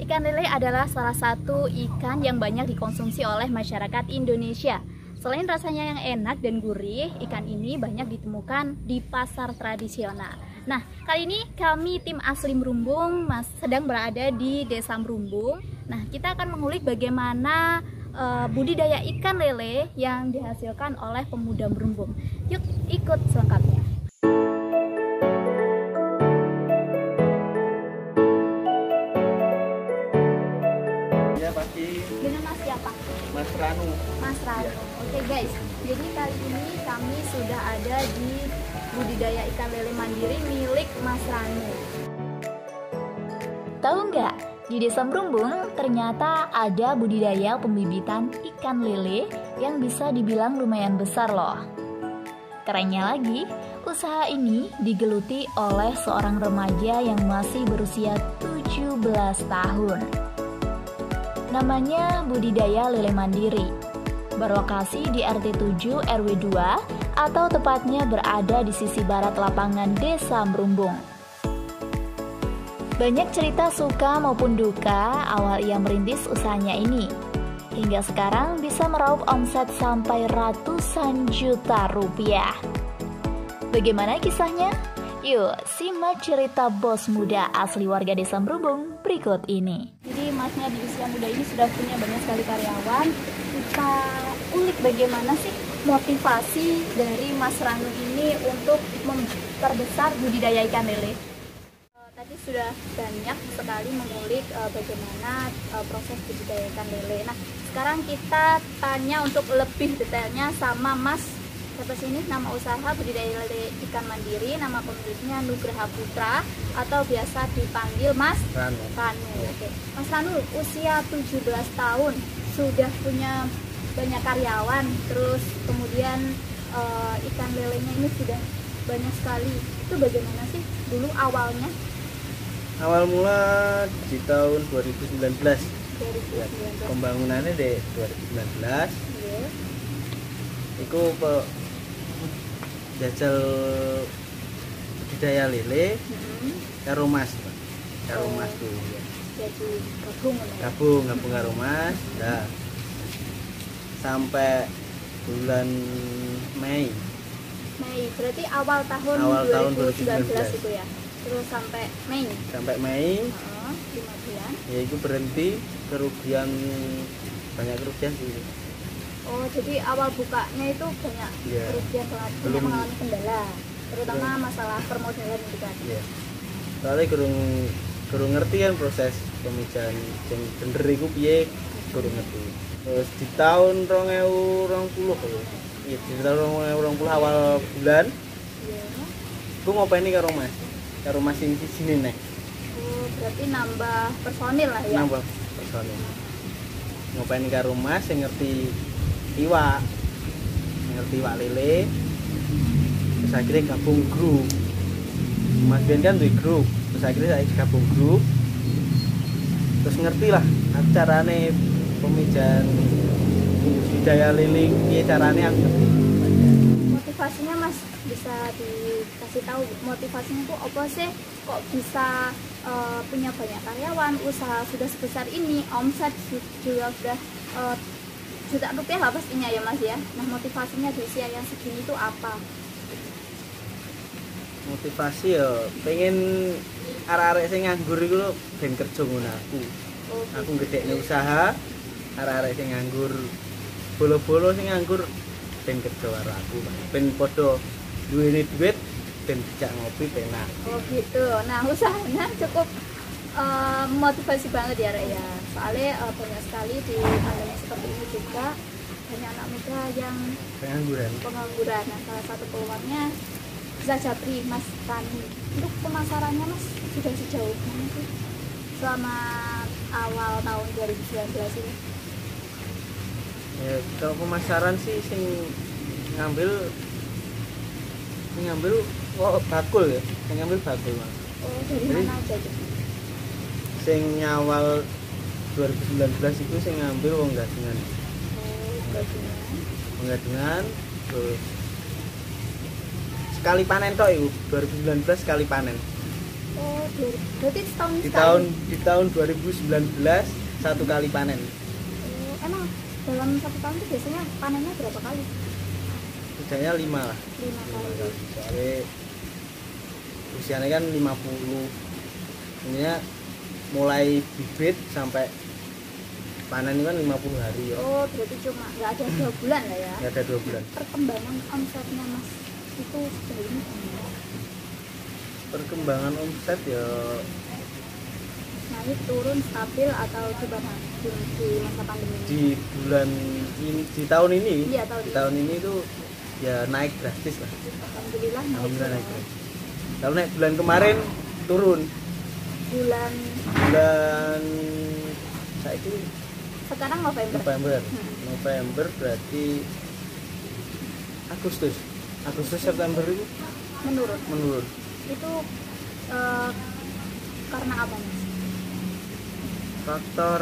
Ikan lele adalah salah satu ikan yang banyak dikonsumsi oleh masyarakat Indonesia. Selain rasanya yang enak dan gurih, ikan ini banyak ditemukan di pasar tradisional. Nah, kali ini kami tim Asli Merumbung sedang berada di Desa Merumbung. Nah, kita akan mengulik bagaimana budidaya ikan lele yang dihasilkan oleh pemuda Merumbung. Yuk ikut selengkapnya. Dengan Mas siapa? Mas Ranu. Mas Ranu. Ya. Oke guys, jadi kali ini kami sudah ada di budidaya ikan lele mandiri milik Mas Ranu. Tahu nggak? Di Desa Merumbung ternyata ada budidaya pembibitan ikan lele yang bisa dibilang lumayan besar loh. Kerennya lagi, usaha ini digeluti oleh seorang remaja yang masih berusia 17 tahun. Namanya Budidaya Lele Mandiri. Berlokasi di RT 7 RW 2 atau tepatnya berada di sisi barat lapangan Desa Merumbung. Banyak cerita suka maupun duka awal ia merintis usahanya ini. Hingga sekarang bisa meraup omset sampai ratusan juta rupiah. Bagaimana kisahnya? Yuk, simak cerita bos muda asli warga Desa Merumbung berikut ini. Jadi masnya di usia muda ini sudah punya banyak sekali karyawan. Kita ulik bagaimana sih motivasi dari Mas Ranu ini untuk memperbesar budidaya ikan lele. Tadi sudah banyak sekali mengulik bagaimana proses budidaya ikan lele. Nah, sekarang kita tanya untuk lebih detailnya sama Mas. Siapa sini? Nama usaha Budidaya Lele Ikan Mandiri, nama pemiliknya Nugraha Putra atau biasa dipanggil Mas Ranu. Oke. Mas Ranu usia 17 tahun sudah punya banyak karyawan, terus kemudian ikan lelenya ini sudah banyak sekali. Itu bagaimana sih dulu awalnya? Awal mula di tahun 2019. 2019. Ya, pembangunannya di 2019. Yeah. Iku jajal budidaya lele karo Mas. Karo Mas tuh. Jadi gabung karo Mas. Nah, sampai bulan Mei. Berarti awal tahun 2019 itu ya. Terus sampai Mei. Sampai Mei. 5 bulan. Ya itu berhenti, kerugian banyak kerugian sih. Oh, jadi awal bukanya itu banyak kerugian banget, banyak mengalami kendala, terutama masalah permodalan gitu kan. Iya. Soalnya kurang ngerti kan proses pemijahan yang bener iku piye, kurang ngerti. Terus di tahun 2020 iya, di tahun 2020 awal bulan. Iya. Aku ngopeni karo Mas sing sini nek. Oh, berarti nambah personil lah ya. Nambah personil. Ngopeni karo Mas sing ngerti iwak lele, terus akhirnya gabung grup. Mas Ben kan tuh grup, terus akhirnya saya gabung grup, terus ngerti lah carane pemijahan budidaya lele, ya carane aku ngerti. Motivasinya Mas bisa dikasih tahu motivasinya tuh apa sih kok bisa punya banyak karyawan, usaha sudah sebesar ini, omset juga sudah jutaan rupiah lah pastinya ya Mas ya. Nah, motivasinya di usia yang segini itu apa? Motivasi ya pengen arek-arek sing nganggur iku lho ben kerja ngono aku. Oh, aku gedekne usaha, arek-arek sing nganggur bolo-bolo sing nganggur ben kerja karo aku. Ben padha duwene duit ben dijak ngopi penak. Oh gitu. Nah, usahanya cukup motivasi banget ya Rek ya. Soalnya banyak sekali di pandemi seperti ini juga banyak anak muda yang pengangguran. Nah, salah satu peluangnya bisa Japri Mas Ranu. Untuk pemasarannya Mas sudah sejauh mana sih selama awal tahun 2019 ini? Ya, kalau pemasaran sih sing ngambil bakul ya. Sing ngambil bakul Mas. Oh, dari mana aja tuh? Sing nyawal 2019 itu sing ngambil wong gadungan. Wong gadungan terus sekali panen tok iku 2019 sekali panen. Oh, berarti setahun Di sekali? tahun 2019 1 kali panen. Oh, emang dalam 1 tahun itu biasanya panennya berapa kali? Hujannya 5 lah. 5 kali. Soalnya usianya kan 50. Ininya mulai bibit sampai panen itu kan 50 hari ya. Oh, berarti cuma nggak ada 2 bulan lah ya? Nggak ada 2 bulan. Perkembangan omsetnya Mas itu sejauh ini gimana? Perkembangan omset ya Naik, turun, stabil atau gimana di masa pandemi ini? di bulan ini, di tahun ini, Iya, di tahun ini tuh ya naik drastis lah. Alhamdulillah naik. Alhamdulillah naik drastis. Kalau naik bulan kemarin turun. Bulan saya itu sekarang November. November berarti Agustus September itu menurun. Itu karena apa Mas? Faktor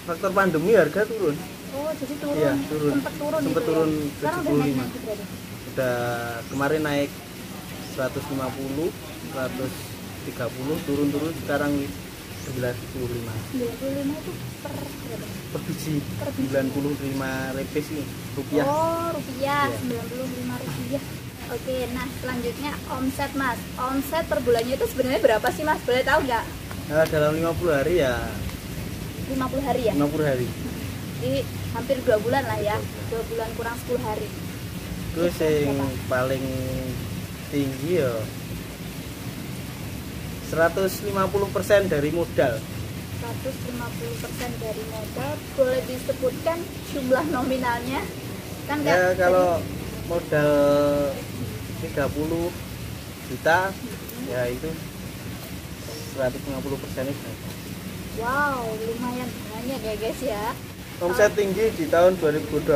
Faktornya? pandemi harga turun. Oh, jadi turun. Iya, turun. Sempat turun Sempat gitu turun ya? Sekarang udah 75. naik lagi berarti? Udah kemarin naik 150, 130, turun sekarang 95. 95 itu per berapa? Per biji. Per biji. 95 lepes nih, rupiah. Oh, rupiah, Iya. 95 rupiah. Oke, nah selanjutnya omset Mas. Omset per bulannya itu sebenarnya berapa sih Mas? Boleh tahu nggak? Nah, dalam 50 hari ya 50 hari ya? 50 hari. Jadi hampir 2 bulan lah ya. 2 bulan kurang 10 hari. Terus yang paling tinggi ya 150% dari modal. 150% dari modal. Boleh disebutkan jumlah nominalnya? Kan Ya Kak, kalau modal 30 juta ya itu 150% itu. wow, lumayan banyak ya guys ya. Omset tinggi di tahun 2020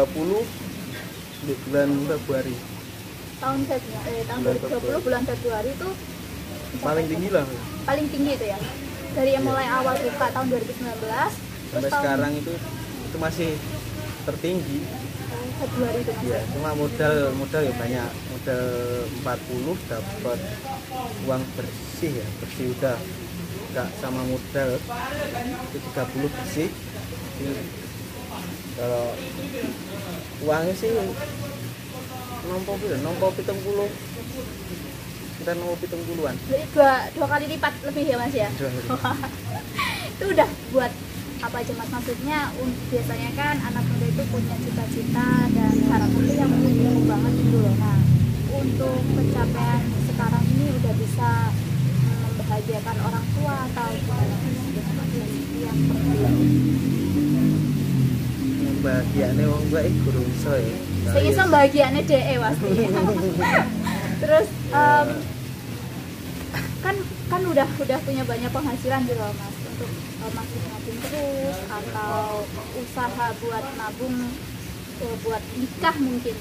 di bulan Februari. Tahun 2020 bulan Februari itu Paling tinggi lah. paling tinggi itu ya. Dari yang Iya. mulai awal buka tahun 2019 Sampai sekarang itu masih tertinggi. Februari itu Mas. Ya, cuma modal ya banyak. Modal 40 dapat uang bersih ya, bersih udah enggak sama modal itu 30 bersih. Kalau uangnya sih nompo 70. Kita nompo 70-an. Jadi dua kali lipat lebih ya Mas ya. Itu udah buat apa aja Mas, maksudnya biasanya kan anak muda itu punya cita-cita dan harapan itu yang tinggi banget gitu loh. Nah, untuk pencapaian sekarang ini udah bisa membahagiakan orang tua atau gimana dengan yang perbulan. Bahagiane wong gue guru iso ya. Sing iso bahagiane DE pasti. Terus kan udah punya banyak penghasilan gitu loh Mas, untuk masih nabung terus atau usaha buat nabung buat nikah mungkin.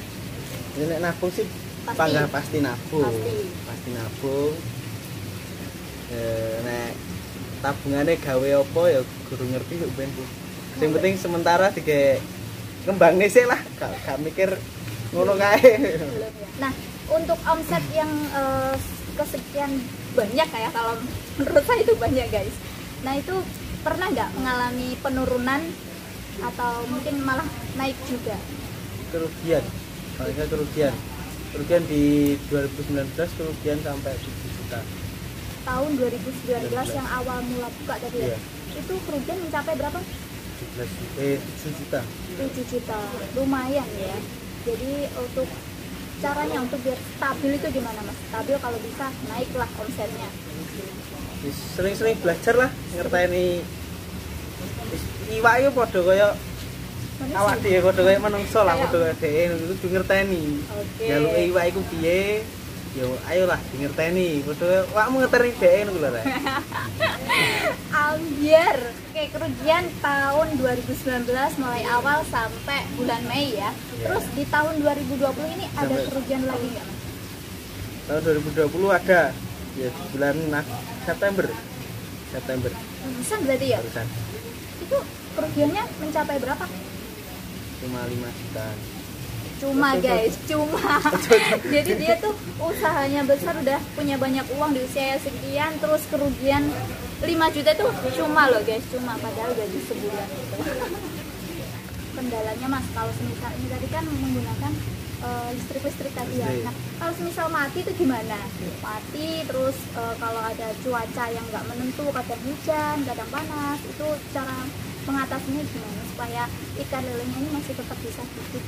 Ini nek nabung sih pasti nabung. Pasti nabung. Nek tabungannya gawe apa ya guru ngerti kok ben. Yang penting sementara dige kembang sih lah, gak mikir ngono kae. Nah, untuk omset yang kesekian banyak kayak kalau menurut saya itu banyak guys. Nah itu pernah nggak mengalami penurunan atau mungkin malah naik juga? Kerugian, paling kerugian di 2019 kerugian sampai 7 juta. Tahun 2019 yang awal mula buka tadi ya? Iya. Itu kerugian mencapai berapa? 7 juta. 7 juta, lumayan ya. Jadi untuk caranya untuk biar stabil itu gimana Mas? Stabil kalau bisa naiklah omsetnya. Sering-sering belajar lah ngerteni iwak itu padha kaya awak dhewe, padha kaya menungso lah, padha kaya dhewe itu ngerteni. Oke. Jaluke iwak iku piye? Ya ayolah ngerteni, padha awakmu ngerteni dhewe ngono lho. Ambiar. Oke, kerugian tahun 2019 mulai awal sampai bulan Mei ya. Terus di tahun 2020 ini ada kerugian lagi nggak Mas? Tahun 2020 ada ya bulan September. Barusan berarti ya? Barusan Itu kerugiannya mencapai berapa? cuma 5 juta. cuma guys, cuma. Jadi dia tuh usahanya besar, udah punya banyak uang di usia sekian, terus kerugian 5 juta tuh cuma loh guys, cuma padahal gaji sebulan gitu. Kendalanya Mas, kalau semisal ini tadi kan menggunakan listrik tadi ya. Nah, kalau semisal mati itu gimana? Mati terus kalau ada cuaca yang nggak menentu, kadang hujan, kadang panas, itu cara mengatasinya gimana supaya ikan lelenya ini masih tetap bisa hidup?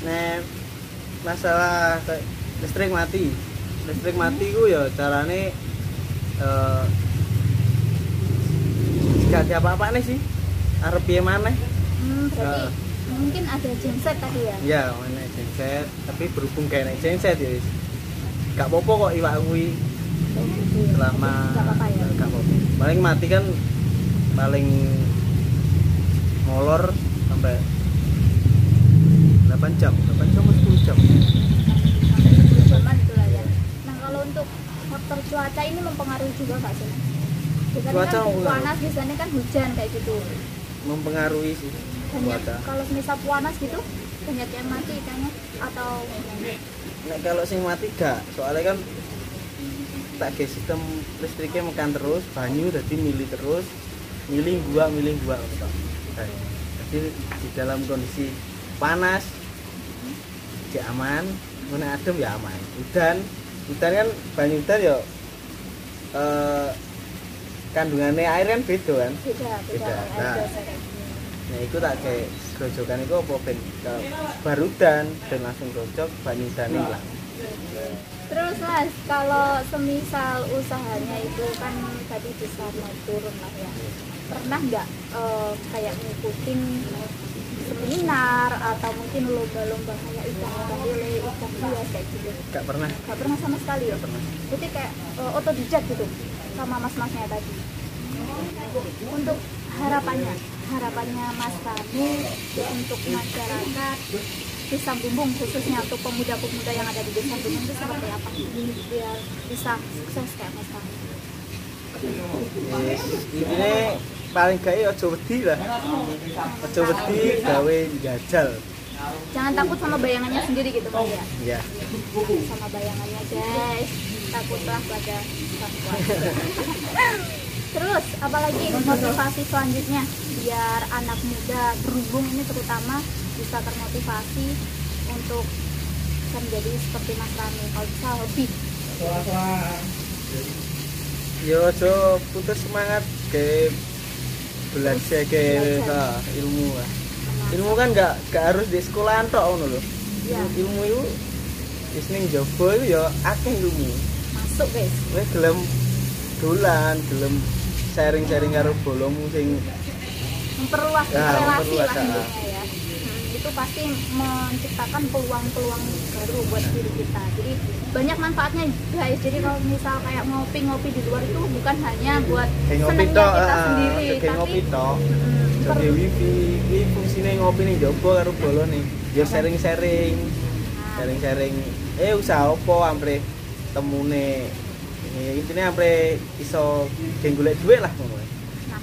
Nah, masalah listrik mati ku ya carane jika ada apa-apa nih sih arep piye maneh. Berarti mungkin ada genset tadi ya? Ya, mana genset, tapi berhubung kayak naik genset ya wis. Gak apa-apa kok iwak kuwi. Selama gak apa-apa ya. Gak apa-apa. Paling mati kan paling molor sampai 8 jam atau 10 jam. Sampai 10 jaman itulah ya. Nah, kalau untuk faktor cuaca ini mempengaruhi juga nggak sih? Biasanya Cuaca kan panas, biasanya kan hujan kayak gitu. Mempengaruhi sih. Banyak, kalau misal panas gitu banyak yang mati ikannya atau Nek kalau sing mati gak, soalnya kan tak ke sistem listriknya mekan terus, banyu jadi milih terus, milih buah gitu. Jadi di dalam kondisi panas ya aman, mana adem ya aman. Hujan kan banyu hujan ya kandungannya air kan beda kan? beda. Nah itu tak kayak grojokan itu apa ben barudan dan langsung grojok banyu dan hilang. Terus Mas, kalau semisal usahanya itu kan tadi bisa naik turun lah ya, pernah nggak kayak ngikutin seminar atau mungkin lomba-lomba kayak ikan lele, ikan hias kayak gitu? Gak pernah Sama sekali ya? pernah. Jadi kayak otodidak gitu sama mas-masnya tadi. Untuk harapannya Mas Ranu untuk masyarakat Desa Bumbung, khususnya untuk pemuda-pemuda yang ada di Desa Bumbung itu seperti apa biar bisa sukses kayak Mas Ranu? Ini paling gak ojo wedi lah, ojo wedi gawe jajal. Jangan takut sama bayangannya sendiri gitu Mas ya? Iya. Sama bayangannya guys, takutlah pada Tuhan. Terus apalagi motivasi selanjutnya biar anak muda berhubung ini terutama bisa termotivasi untuk menjadi seperti Mas Ranu, kalau bisa lebih. Yo ojo putus semangat ke belajar ke ilmu lah. Ilmu kan gak harus di sekolahan tok ngono lho. Ya. Ilmu itu wis ning jaba itu ya akeh ilmu. Masuk guys. Wis gelem dolan, gelem sharing-sharing karo bolomu sing memperluas Ya, relasi lah memperluas, intinya ya. Itu pasti menciptakan peluang-peluang baru buat diri kita. Jadi banyak manfaatnya guys. Jadi kalau misal kayak ngopi-ngopi di luar itu bukan hanya buat senangnya kita sendiri, tapi ngopi tok. Jadi wifi, ini fungsinya ngopi nih jopo karo bolone. Ya sharing-sharing. Sharing-sharing. Usaha apa ampre temune. Intinya ampre iso golek duit lah ngono. Nah,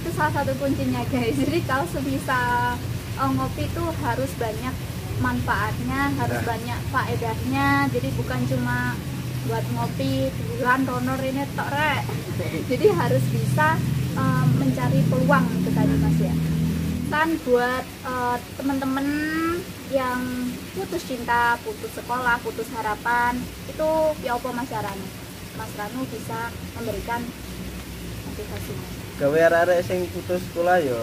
itu salah satu kuncinya guys. Jadi kalau semisal ngopi itu harus banyak manfaatnya, harus banyak faedahnya. Jadi bukan cuma buat ngopi bulan donor ini tok rek. Jadi harus bisa mencari peluang itu tadi Mas ya. Kan buat teman-teman yang putus cinta, putus sekolah, putus harapan, itu ya apa Mas Ranu? Mas Ranu bisa memberikan motivasi. Gawe arek sing putus sekolah yo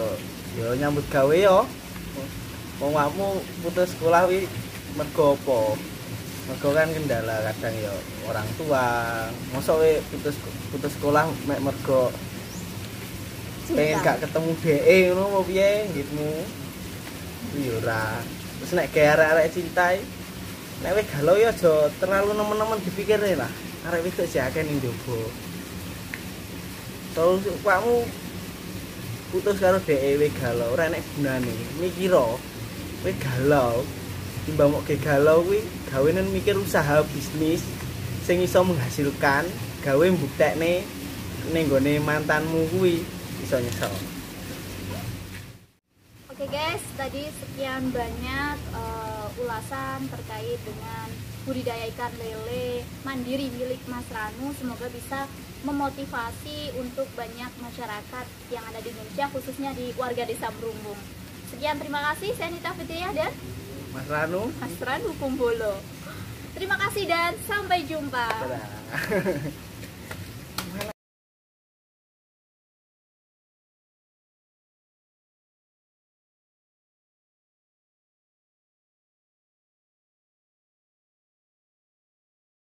nyambut gawe yo. Wong awakmu putus sekolah wi mergo apa? Mergo kan kendala kadang ya orang tua. Mosok we putus sekolah mek mergo pengen gak ketemu DE ngono apa piye ngitmu. Yo ora. Terus nek gawe arek-arek cinta nek wis galau ya aja terlalu nemen-nemen dipikirne lah. Arek wedok sih akeh ning njaba. Terus kamu putus karo DE galau ora enek gunane. Mikiro kowe galau timbang mok galau kuwi gawenen mikir usaha bisnis sing iso menghasilkan, gawe mbuktekne ning gone mantanmu kuwi iso nyesel. Oke guys, tadi sekian banyak ulasan terkait dengan budidaya ikan lele mandiri milik Mas Ranu. Semoga bisa memotivasi untuk banyak masyarakat yang ada di Indonesia, khususnya di warga desa Berumbung. Sekian, terima kasih. Saya Nita Fitriah dan Mas Ranu Kumbolo. Terima kasih dan sampai jumpa. Dadah.